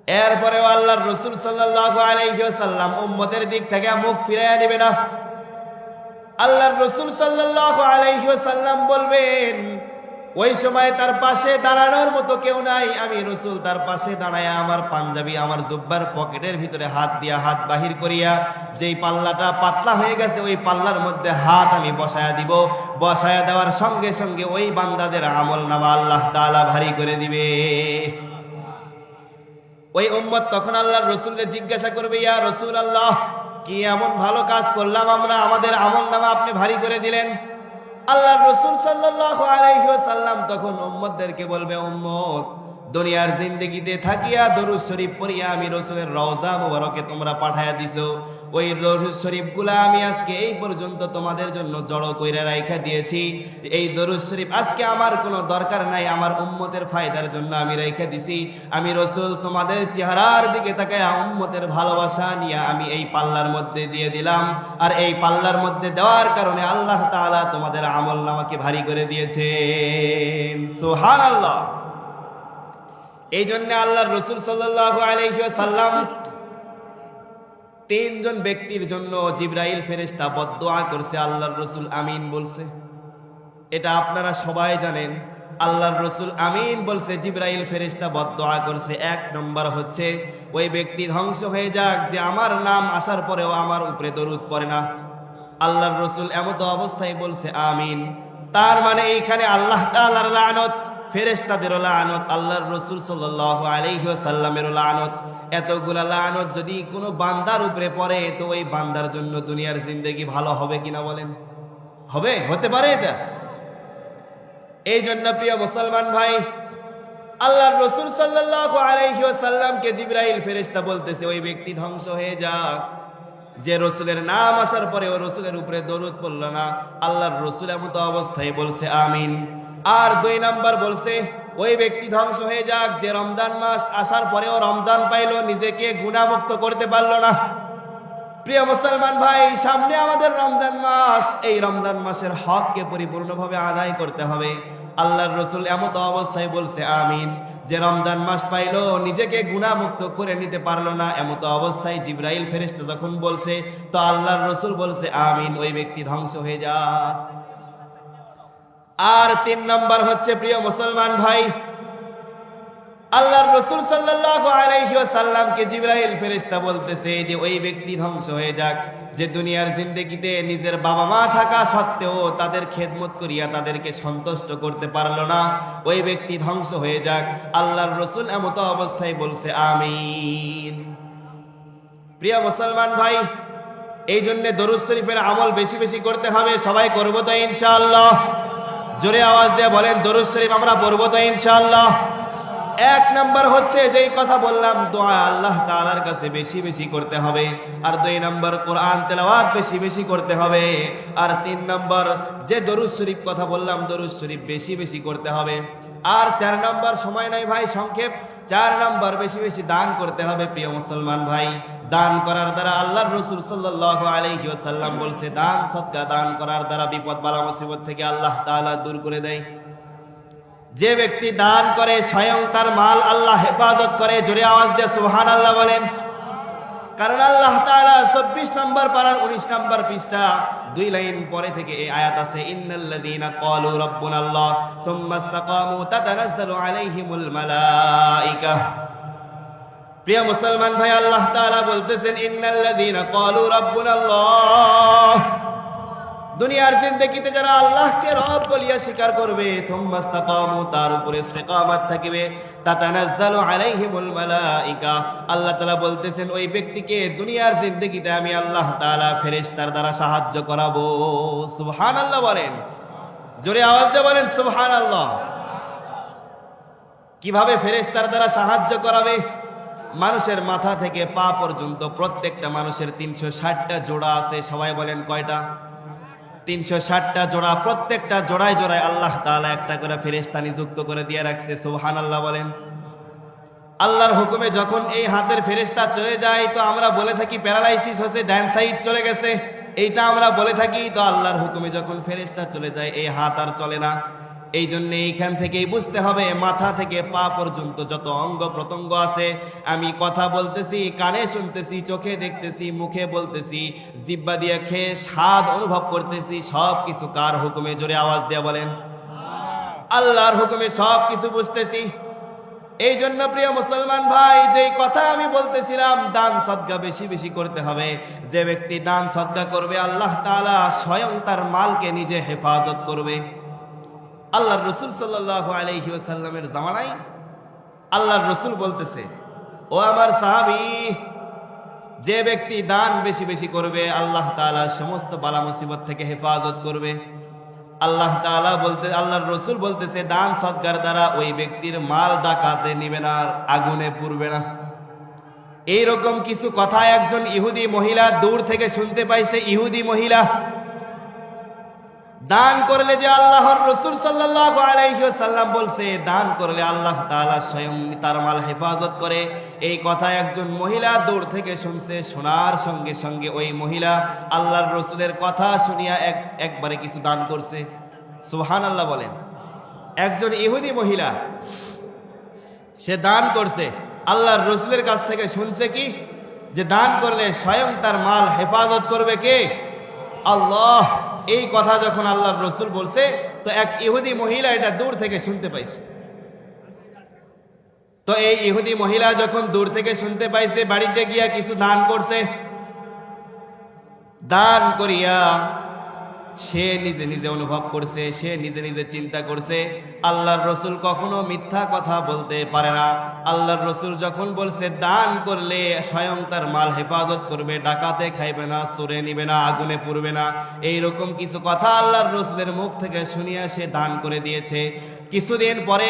এরপরেও আল্লাহর রাসূল সাল্লাল্লাহু আলাইহি ওয়াসাল্লাম উম্মতের দিক থেকে মুখ ফিরাইয়া নেবে না। আল্লাহর রাসূল সাল্লাল্লাহু আলাইহি ওয়াসাল্লাম বলবেন, ওই সময় তার পাশে দাঁড়ানোর মতো কেউ নাই। আমি রাসূল তার পাশে দাঁড়ায়া আমার পাঞ্জাবি, আমার জুব্বার পকেটের ভিতরে হাত দিয়া, হাত বাহির করিয়া যেই পাল্লাটা পাতলা হয়ে গেছে, ওই পাল্লার মধ্যে হাত আমি বসায়া দিব। বসায়া দেওয়ার সঙ্গে সঙ্গে ওই বান্দাদের আমল নামা আল্লাহ তাআলা ভারী করে দিবে। ওই উম্মত তখন আল্লাহর রাসূলকে জিজ্ঞাসা করবে, ইয়া রাসূলুল্লাহ, কি এমন ভালো কাজ করলাম আমরা, আমাদের আমলনামা আপনি ভারী করে দিলেন? আল্লাহর রাসূল সাল্লাল্লাহু আলাইহি ওয়াসাল্লাম তখন উম্মতদেরকে বলবে, উম্মত, দুনিয়ার জিন্দেগিতে থাকিয়া দরুদ শরীফ পড়িয়া আমি রাসূলের রওজা মুবারকে তোমরা পাঠায়া দিছো। ওই দরুদ শরীফগুলা আমি আজকে এই পর্যন্ত তোমাদের জন্য জড়ো কইরা রাইখা দিয়েছি। এই দরুদ শরীফ আজকে আমার কোনো দরকার নাই, আমার উম্মতের ফায়দার জন্য আমি রাইখা দিছি। আমি রাসূল তোমাদের চেহারার দিকে তাকায়া উম্মতের ভালোবাসা নিয়ে আমি এই পাল্লার মধ্যে দিয়ে দিলাম। আর এই পাল্লার মধ্যে দেওয়ার কারণে আল্লাহ তাআলা তোমাদের আমলনামাকে ভারী করে দিয়েছেন। সুবহানাল্লাহ। এই জন্য আল্লাহর রাসূল সাল্লাল্লাহু আলাইহি ওয়াসাল্লাম তিনজন ব্যক্তির জন্য জিবরাইল ফেরেশতা বদদুয়া করছে, আল্লাহর রাসূল আমিন বলছে। এটা আপনারা সবাই জানেন। আল্লাহর রাসূল আমিন বলছে, জিবরাইল ফেরেশতা বদদুয়া করছে। এক নম্বর হচ্ছে ওই ব্যক্তি ধ্বংস হয়ে যাক যে আমার নাম আসার পরেও আমার উপরে দরুদ পড়ে না। আল্লাহর রাসূল এমত অবস্থায় বলছে আমিন। তার মানে এইখানে আল্লাহ তাআলার লানত, ফেরেশতাদেরও লানত, আল্লাহর রাসূল সাল্লাল্লাহু আলাইহি ওয়াসাল্লামেরও লানত। এতগুলা লানত যদি কোনো বান্দার উপরে পড়ে তো ওই বান্দার জন্য দুনিয়ার জিন্দেগি ভালো হবে কিনা বলেন? হবে? হতে পারে এটা? এই জন্য প্রিয় মুসলমান ভাই, আল্লাহর রাসূল সাল্লাল্লাহু আলাইহি ওয়াসাল্লামকে জিবরাইল ফেরেশতা বলতেছে ওই ব্যক্তি ধ্বংস হয়ে যাক যে রসুলের নাম আসার পরে ও রসুলের উপরে দরুদ পড়ল না। আল্লাহর রসুল এমত অবস্থায় বলছে আমিন। আর দুই নাম্বার বলছে ওই ব্যক্তি ধ্বংস হয়ে যাক যে রমজান মাস আসার পরেও রমজান পাইলো, নিজেকে গুনাহমুক্ত করতে পারলো না। প্রিয় মুসলমান ভাই, সামনে আমাদের রমজান মাস, এই রমজান মাসের হককে পরিপূর্ণভাবে আদায় করতে হবে। আল্লাহর রসুল এমত অবস্থায় বলছে আমিন, যে রমজান মাস পাইলো, নিজেকে গুনাহমুক্ত করে নিতে পারলো না। এমত অবস্থায় জিবরাইল ফেরেশতা যখন বলছে তো আল্লাহর রসুল বলছে আমিন, ওই ব্যক্তি ধ্বংস হয়ে যাক। আর তিন নম্বর হচ্ছে প্রিয় মুসলমান ভাই, আল্লাহর রাসূল সাল্লাল্লাহু আলাইহি ওয়াসাল্লামকে জিবরাইল ফেরেশতা বলতেছে যে ওই ব্যক্তি ধ্বংস হয়ে যাক যে দুনিয়ার জিন্দেগিতে নিজের বাবা মা থাকা সত্ত্বেও তাদের খেদমত করিয়া তাদেরকে সন্তুষ্ট করতে পারলো না, ওই ব্যক্তি ধ্বংস হয়ে যাক। আল্লাহর রাসূল এমত অবস্থায় বলছে আমিন। প্রিয় মুসলমান ভাই, এই জন্য দরুদ শরীফের আমল বেশি বেশি করতে হবে। সবাই করবো তো ইনশাআল্লাহ? জোরে আওয়াজ দিয়ে বলেন, দরুদ শরীফ আমরা পড়বো তো ইনশাআল্লাহ? এক নাম্বার হচ্ছে যেই কথা বললাম, দোয়া আল্লাহ তাআলার কাছে বেশি বেশি করতে হবে। আর দুই নাম্বার কোরআন তেলাওয়াত বেশি বেশি করতে হবে। আর তিন নাম্বার যে দরুদ শরীফ কথা বললাম, দরুদ শরীফ বেশি বেশি করতে হবে। আর চার নাম্বার, সময় নাই ভাই, সংক্ষেপ, চার নাম্বার বেশি বেশি দান করতে হবে। প্রিয় মুসলমান ভাই, দান করার দ্বারা আল্লাহর রাসূল সাল্লাল্লাহু আলাইহি ওয়াসাল্লাম বলছে, দান সদকা দান করার দ্বারা বিপদ বালা মুসিবত থেকে আল্লাহ তাআলা দূর করে দেয়। যে ব্যক্তি দান করে স্বয়ং তার মাল আল্লাহ হেফাজত করে। জোরে আওয়াজ দিয়ে সুবহানাল্লাহ বলেন। কারণ আল্লাহ তাআলা 24 নম্বর পারার 19 নম্বর পৃষ্ঠা 2 লাইন পরে থেকে এই আয়াত আছে, ইন্নাল্লাযীনা ক্বালু রাব্বুনাল্লাহ সুম্মা ইসতাকামু তাতানাজ্জালু আলাইহিমুল মালায়েকা। প্রিয় মুসলমান ভাই, আল্লাহ তাআলা বলতেছেন ইন্নাল্লাযীনা ক্বালু রাব্বুনাল্লাহ, দুনিয়ার জিন্দেগিতে যারা আল্লাহকে রব বলিয়া স্বীকার করবে, সুম্মা ইসতাকামু, তার উপরে ইস্তেকামত থাকবে, তাতানাজ্জালু আলাইহিমুল মালায়েকা, আল্লাহ তাআলা বলতেছেন ওই ব্যক্তিকে দুনিয়ার জিন্দেগিতে আমি আল্লাহ তাআলা ফেরেশতার দ্বারা সাহায্য করাবো। সুবহানাল্লাহ বলেন, জোরে আওয়াজ দিয়ে বলেন সুবহানাল্লাহ। কিভাবে ফেরেশতার দ্বারা সাহায্য করাবে? মানুষের মাথা থেকে পা পর্যন্ত প্রত্যেকটা মানুষের 360টা জোড়া আছে। সবাই বলেন কয়টা? 360টা জোড়া। প্রত্যেকটা জোড়ায় জোড়ায় আল্লাহ তাআলা একটা করে ফেরেশতা নিযুক্ত করে দিয়ে রাখছে। সুবহানাল্লাহ বলেন। আল্লাহর হুকুমে যখন এই হাতের ফেরেশতা চলে যায় তো আমরা বলে থাকি প্যারালাইসিস হচ্ছে, ডান সাইড চলে গেছে, এইটা আমরা বলে থাকি। তো আল্লাহর হুকুমে যখন ফেরেশতা চলে যায় এই হাত আর চলে না। এই জন্য এইখান থেকেই বুঝতে হবে মাথা থেকে পা পর্যন্ত যত অঙ্গ প্রত্যঙ্গ আছে, আমি কথা বলতেছি, কানে শুনতেছি, চোখে দেখতেছি, মুখে বলতেছি, জিহ্বা দিয়ে খেয়ে স্বাদ অনুভব করতেছি, সব কিছু কার হুকুমে? জোরে আওয়াজ দিয়ে বলেন, আল্লাহর হুকুমে সব কিছু বুঝতেছি। এই জন্য প্রিয় মুসলমান ভাই, যেই কথা আমি বলতেছিলাম, দান সদকা বেশি বেশি করতে হবে। যে ব্যক্তি দান সদকা করবে আল্লাহ তাআলা স্বয়ং তার মালকে নিজে হেফাজত করবে। আল্লাহর রাসূল সাল্লাল্লাহু আলাইহি ওয়াসাল্লামের জামানায় আল্লাহর রাসূল বলতেছে, ও আমার সাহাবী, যে ব্যক্তি দান বেশি বেশি করবে আল্লাহ তাআলা সমস্ত বালা মুসিবত থেকে হেফাজত করবে। আল্লাহ তাআলা আল্লাহর রসুল বলতেছে দান সদকার দ্বারা ওই ব্যক্তির মাল ডাকাতে নিবে না, আগুনে পুড়বে না। এইরকম কিছু কথা একজন ইহুদি মহিলা দূর থেকে শুনতে পাইছে। ইহুদি মহিলা দান করলে যে আল্লাহর রসুল সাল্লাল্লাহু আলাইহি ওয়াসাল্লাম বলছে দান করলে আল্লাহ তাআলা স্বয়ং তার মাল হেফাজত করে, এই কথা একজন মহিলা দূর থেকে শুনছে। শোনার সঙ্গে সঙ্গে ওই মহিলা আল্লাহর রসুলের কথা শুনিয়া একবারে কিছু দান করছে। সুবহানাল্লাহ বলেন। একজন ইহুদি মহিলা সে দান করছে, আল্লাহর রসুলের কাছ থেকে শুনছে কি যে দান করলে স্বয়ং তার মাল হেফাজত করবে কে? আল্লাহ। এই কথা যখন আল্লাহর রসুল বলছে তো এক ইহুদি মহিলা এটা দূর থেকে শুনতে পাইছে। তো এই ইহুদি মহিলা যখন দূর থেকে শুনতে পাইছে বাড়িতে গিয়া কিছু দান করছে। দান করিয়া সে নিজে নিজে অনুভব করছে, সে নিজে নিজে চিন্তা করছে আল্লাহর রসুল কখনো মিথ্যা কথা বলতে পারে না। আল্লাহর রসুল যখন বলছে দান করলে স্বয়ং তার মাল হেফাজত করবে, ডাকাতে খাইবে না, চোরে নিবে না, আগুনে পুড়বে না, এইরকম কিছু কথা আল্লাহর রসুলের মুখ থেকে শুনিয়া সে দান করে দিয়েছে। কিছুদিন পরে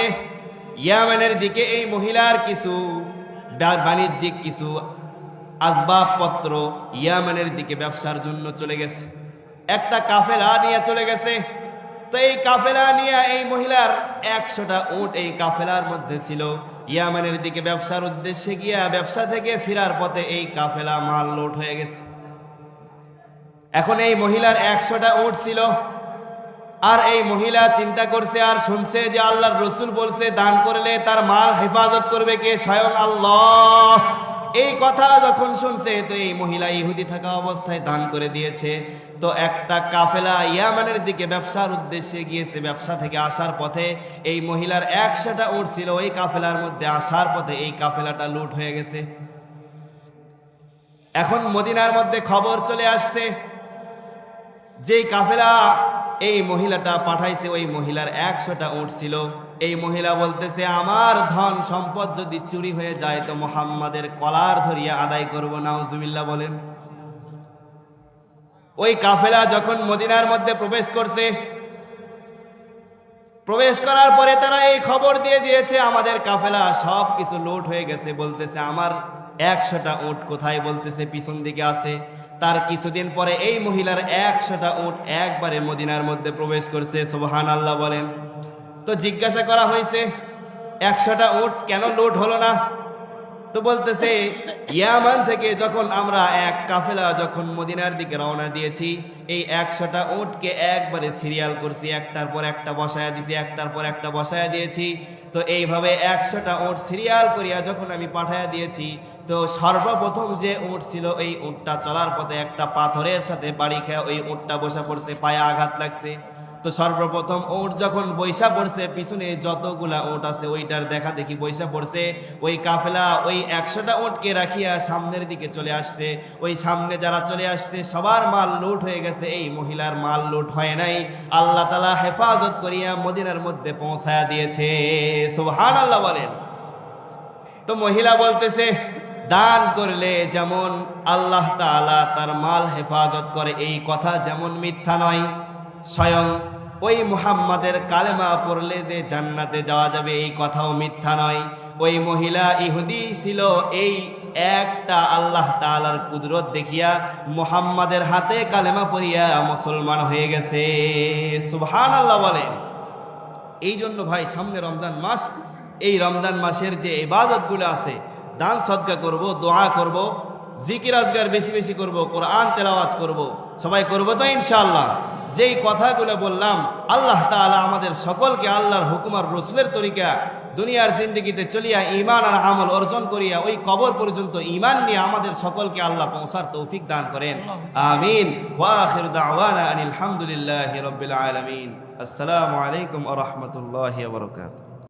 ইয়ামেনের দিকে এই মহিলার কিছু বাণিজ্যিক কিছু আসবাবপত্র ইয়ামেনের দিকে ব্যবসার জন্য চলে গেছে। একটা কাফেলা নিয়ে চলে গেছে। তো এই কাফেলা নিয়ে এই মহিলার 100টা উট এই কাফেলার মধ্যে ছিল। ইয়ামানের দিকে ব্যবসার উদ্দেশ্যে গিয়া ব্যবসা থেকে ফেরার পথে এই কাফেলা মাল লোড হয়ে গেছে। এখন এই মহিলার 100টা উট ছিল। আর এই মহিলা চিন্তা করছে আর শুনছে যে আল্লাহর রসুল বলছে দান করলে তার মাল হেফাজত করবে কে? স্বয়ং আল্লাহ। এই কথা যখন শুনছে তো এই মহিলা ইহুদি থাকা অবস্থায় দান করে দিয়েছে। তো একটা কাফেলা ইয়ামানের দিকে ব্যবসার উদ্দেশ্যে গিয়েছে। ব্যবসা থেকে আসার পথে এই মহিলার 100টা উট ছিল। ওই কাফেলার মধ্যে আসার পথে এই কাফেলাটা লুট হয়ে গেছে। এখন মদিনার মধ্যে খবর চলে আসছে যেই কাফেলা এই মহিলাটা পাঠাইছে ওই মহিলার 100টা উট ছিল। এই মহিলা বলতেছে আমার ধন সম্পদ যদি চুরি হয়ে যায় তো মুহাম্মাদের কলার ধরিয়া আদায় করব। নাউজুবিল্লাহ বলেন। ওই কাফেলা যখন মদিনার মধ্যে প্রবেশ করছে, প্রবেশ করার পরে তারা এই খবর দিয়ে দিয়েছে আমাদের কাফেলা সব কিছু লুট হয়ে গেছে। বলতেছে আমার 100টা উট কোথায়? বলতেছে পিছন দিকে আছে। তার কিছুদিন পরে এই মহিলার 100টা উট একবারে মদিনার মধ্যে প্রবেশ করছে। সুবহানাল্লাহ বলেন। তো জিজ্ঞাসা করা হয়েছে 100টা উট কেন লুট হলো না? তো বলতেছে ইয়ামান থেকে যখন আমরা এক কাফেলা যখন মদিনার দিকে রওনা দিয়েছি এই 100টা উটকে একবারে সিরিয়াল করছি, একটার পর একটা বসায়া দিয়েছি, একটার পর একটা বসায়া দিয়েছি। তো এইভাবে 100টা উট সিরিয়াল করিয়া যখন আমি পাঠায়া দিয়েছি তো সর্বপ্রথম যে উট ছিল এই উটটা চলার পথে একটা পাথরের সাথে বাড়ি খেয়ে ওই উটটা বসা পড়ছে, পায়ে আঘাত লাগছে। তো সর্বপ্রথম উট যখন বৈশা পড়ছে পিছনে যতগুলা উট আছে ওইটার দেখা দেখি বৈশা পড়ছে। ওই কাফেলা ওই 100টা উটকে রাখিয়া সামনের দিকে চলে আসছে। ওই সামনে যারা চলে আসছে সবার মাল লুট হয়ে গেছে, এই মহিলার মাল লুট হয় নাই। আল্লাহ তাআলা হেফাজত করিয়া মদিনার মধ্যে পৌঁছায়া দিয়েছে। সুবহানাল্লাহ বলেন। তো মহিলা বলতেছে দান করলে যেমন আল্লাহ তাআলা তার মাল হেফাজত করে এই কথা যেমন মিথ্যা নয়, স্বয়ং ওই মুহাম্মাদের কালেমা পড়লে যে জান্নাতে যাওয়া যাবে এই কথাও মিথ্যা নয়। ওই মহিলা ইহুদি ছিল, এই একটা আল্লাহ তাআলার কুদরত দেখিয়া মুহাম্মাদের হাতে কালেমা পড়িয়া মুসলমান হয়ে গেছে। সুবহানাল্লাহ বলেন। এই জন্য ভাই সামনে রমজান মাস, এই রমজান মাসের যে ইবাদতগুলো আছে দান সদকা করব, দোয়া করব, জিকির আজগার বেশি বেশি করব, কোরআন তেলাওয়াত করব, সবাই করব তো ইনশাআল্লাহ। যেই কথাগুলো বললাম আল্লাহ তাআলা আমাদের সকলকে আল্লাহর হুকুম আর রাসূলের তরিকা দুনিয়ার জিন্দেগিতে চলিয়া ঈমান আর আমল অর্জন করিয়া ওই কবর পর্যন্ত ঈমান নিয়ে আমাদের সকলকে আল্লাহ পৌঁছার তৌফিক দান করেন। আমিন। ওয়া আখিরু দাওয়ানা আনিল হামদুলিল্লাহি রাব্বিল আলামিন। আসসালামু আলাইকুম ওয়া রাহমাতুল্লাহি ওয়া বারাকাতুহু।